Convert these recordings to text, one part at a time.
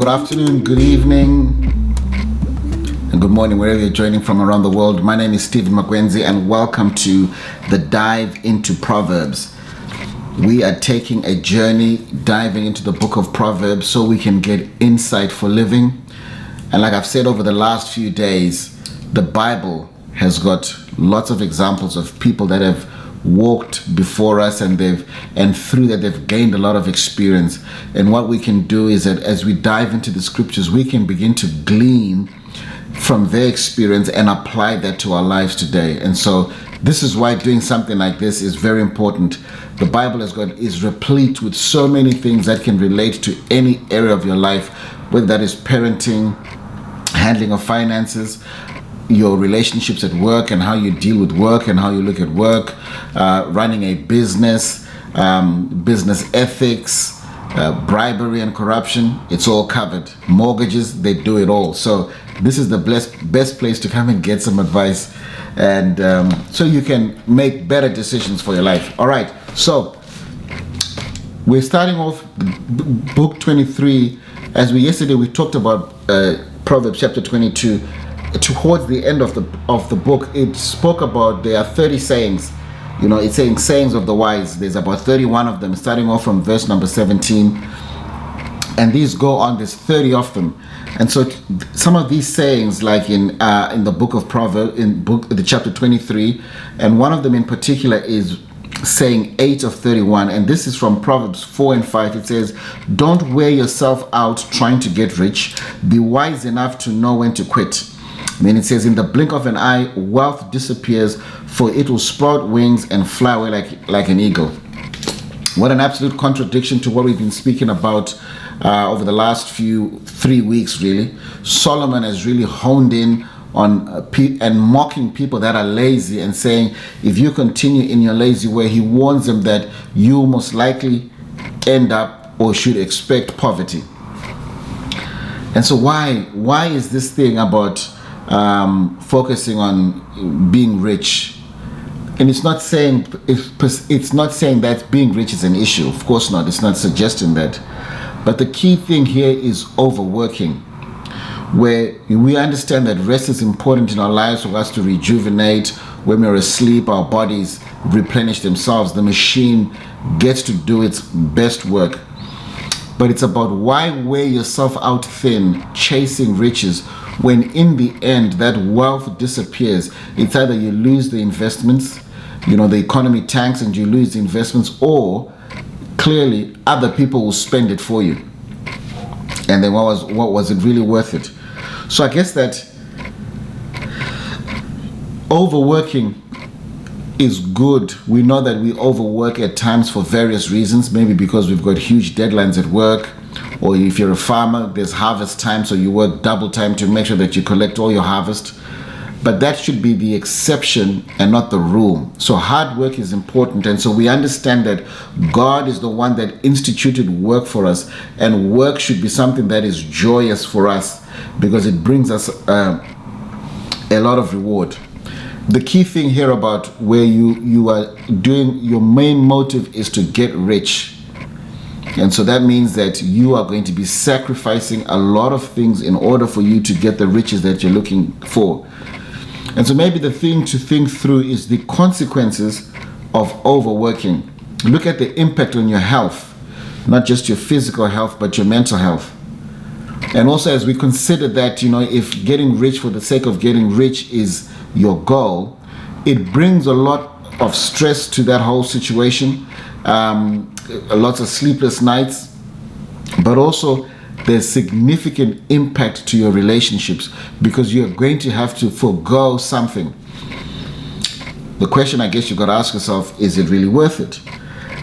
Good afternoon, good evening, and good morning, wherever you're joining from around the world. My name is Stephen Magwenzi, and welcome to the Dive into Proverbs. We are taking a journey, diving into the book of Proverbs so we can get insight for living. And like I've said over the last few days, the Bible has got lots of examples of people that have walked before us, and through that they've gained a lot of experience. And what we can do is that as we dive into the scriptures, we can begin to glean from their experience and apply that to our lives today. And so this is why doing something like this is very important. The Bible is replete with so many things that can relate to any area of your life, whether that is parenting, handling of finances, your relationships at work and how you deal with work and how you look at work, running a business, business ethics, bribery and corruption. It's all covered. Mortgages, they do it all. So this is the best place to come and get some advice, and so you can make better decisions for your life. All right, so we're starting off book 23. Yesterday we talked about Proverbs chapter 22. Towards the end of the book, it spoke about there are 30 sayings. It's saying sayings of the wise. There's about 31 of them, starting off from verse number 17. And these go on, there's 30 of them. And so some of these sayings, like in the book of Proverbs, the chapter 23, and one of them in particular is saying 8 of 31, and this is from Proverbs 4 and 5. It says, "Don't wear yourself out trying to get rich. Be wise enough to know when to quit." Then it says, "In the blink of an eye, wealth disappears, for it will sprout wings and fly away like an eagle." What an absolute contradiction to what we've been speaking about over the last 3 weeks, really. Solomon has really honed in on and mocking people that are lazy and saying, if you continue in your lazy way, he warns them that you most likely end up or should expect poverty. And so why is this thing about focusing on being rich? And it's not saying that being rich is an issue. Of course not. It's not suggesting that. But the key thing here is overworking, where we understand that rest is important in our lives for us to rejuvenate. When we're asleep, our bodies replenish themselves. The machine gets to do its best work. But it's about why wear yourself out thin chasing riches when in the end that wealth disappears. It's either you lose the investments, the economy tanks and you lose the investments, or clearly other people will spend it for you. And then what was it really worth it? So I guess that overworking is good. We know that we overwork at times for various reasons, maybe because we've got huge deadlines at work, or if you're a farmer, there's harvest time, so you work double time to make sure that you collect all your harvest. But that should be the exception and not the rule. So hard work is important, and so we understand that God is the one that instituted work for us, and work should be something that is joyous for us because it brings us a lot of reward. The key thing here about where you are doing, your main motive is to get rich. And so that means that you are going to be sacrificing a lot of things in order for you to get the riches that you're looking for. And so maybe the thing to think through is the consequences of overworking. Look at the impact on your health, not just your physical health, but your mental health. And also, as we consider that, if getting rich for the sake of getting rich is your goal, it brings a lot of stress to that whole situation, lots of sleepless nights, but also there's significant impact to your relationships because you're going to have to forego something. The question I guess you've got to ask yourself, is it really worth it?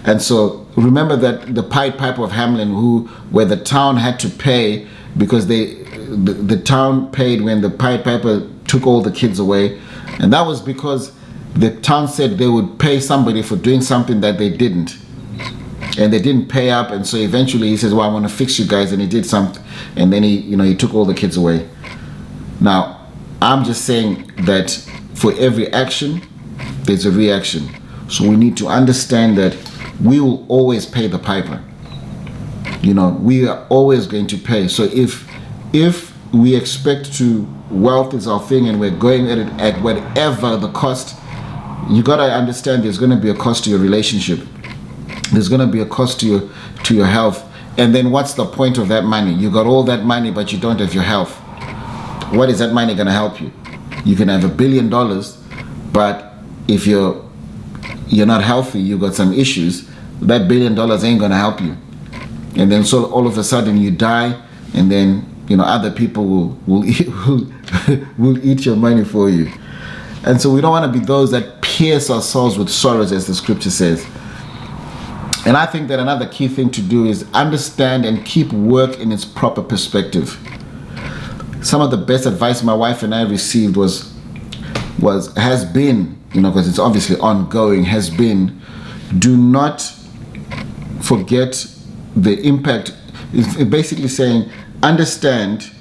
And so remember that the Pied Piper of Hamelin, where the town had to pay because the town paid when the Pied Piper took all the kids away, and that was because the town said they would pay somebody for doing something that they didn't. And they didn't pay up, and so eventually he says, well, I want to fix you guys, and he did something, and then he took all the kids away. Now, I'm just saying that for every action, there's a reaction. So we need to understand that we will always pay the piper. we are always going to pay. So if we expect to, wealth is our thing and we're going at it at whatever the cost, you got to understand there's going to be a cost to your relationship. There's going to be a cost to your health. And then what's the point of that money? You got all that money, but you don't have your health. What is that money going to help you? You can have $1 billion, but if you're not healthy, you got some issues, that $1 billion ain't going to help you. And then so all of a sudden you die, and then other people will eat your money for you. And so we don't want to be those that pierce our souls with sorrows, as the scripture says. And I think that another key thing to do is understand and keep work in its proper perspective. Some of the best advice my wife and I received has been, because it's obviously ongoing, has been, do not forget the impact. It's basically saying, understand,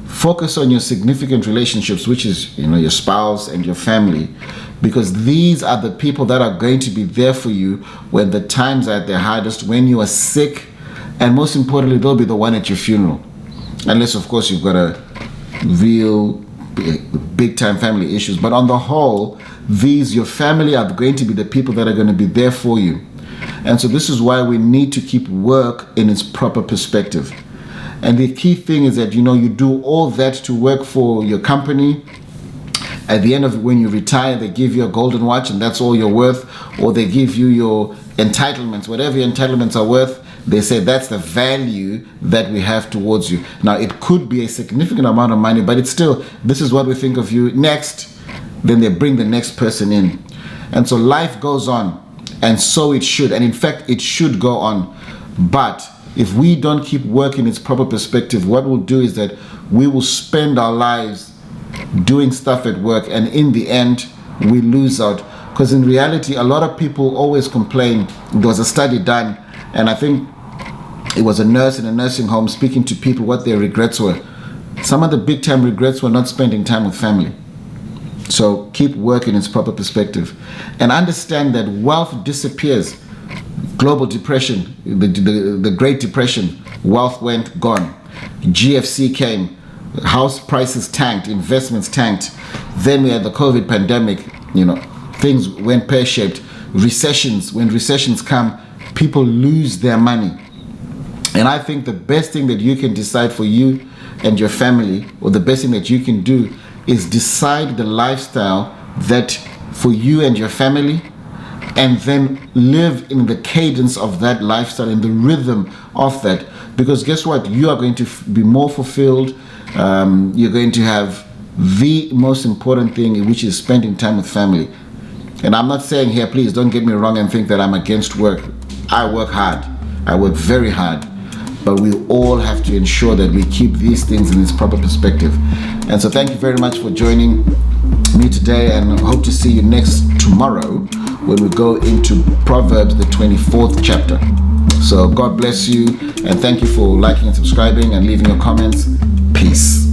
focus on your significant relationships, which is, your spouse and your family, because these are the people that are going to be there for you when the times are at their hardest, when you are sick, and most importantly, they'll be the one at your funeral. Unless, of course, you've got a real big time family issues. But on the whole, your family are going to be the people that are going to be there for you. And so this is why we need to keep work in its proper perspective. And the key thing is that, you do all that to work for your company. At the end of when you retire, they give you a golden watch and that's all you're worth, or they give you your entitlements, whatever your entitlements are worth. They say that's the value that we have towards you. Now, it could be a significant amount of money, but it's still, this is what we think of you. Next, then they bring the next person in. And so life goes on, and so it should. And in fact, it should go on. But if we don't keep work in its proper perspective, what we'll do is that we will spend our lives doing stuff at work, and in the end, we lose out. Because in reality, a lot of people always complain. There was a study done, and I think it was a nurse in a nursing home speaking to people what their regrets were. Some of the big time regrets were not spending time with family. So keep work in its proper perspective, and understand that wealth disappears. Global depression, the Great Depression, wealth went gone. GFC came, house prices tanked, investments tanked. Then we had the COVID pandemic, things went pear-shaped. Recessions, when recessions come, people lose their money. And I think the best thing that you can decide for you and your family, or the best thing that you can do, is decide the lifestyle that for you and your family, and then live in the cadence of that lifestyle, in the rhythm of that. Because guess what? You are going to be more fulfilled. You're going to have the most important thing, which is spending time with family. And I'm not saying here, please don't get me wrong and think that I'm against work. I work hard. I work very hard. But we all have to ensure that we keep these things in its proper perspective. And so thank you very much for joining me today, and hope to see you tomorrow when we go into Proverbs, the 24th chapter. So God bless you, and thank you for liking and subscribing and leaving your comments. Peace.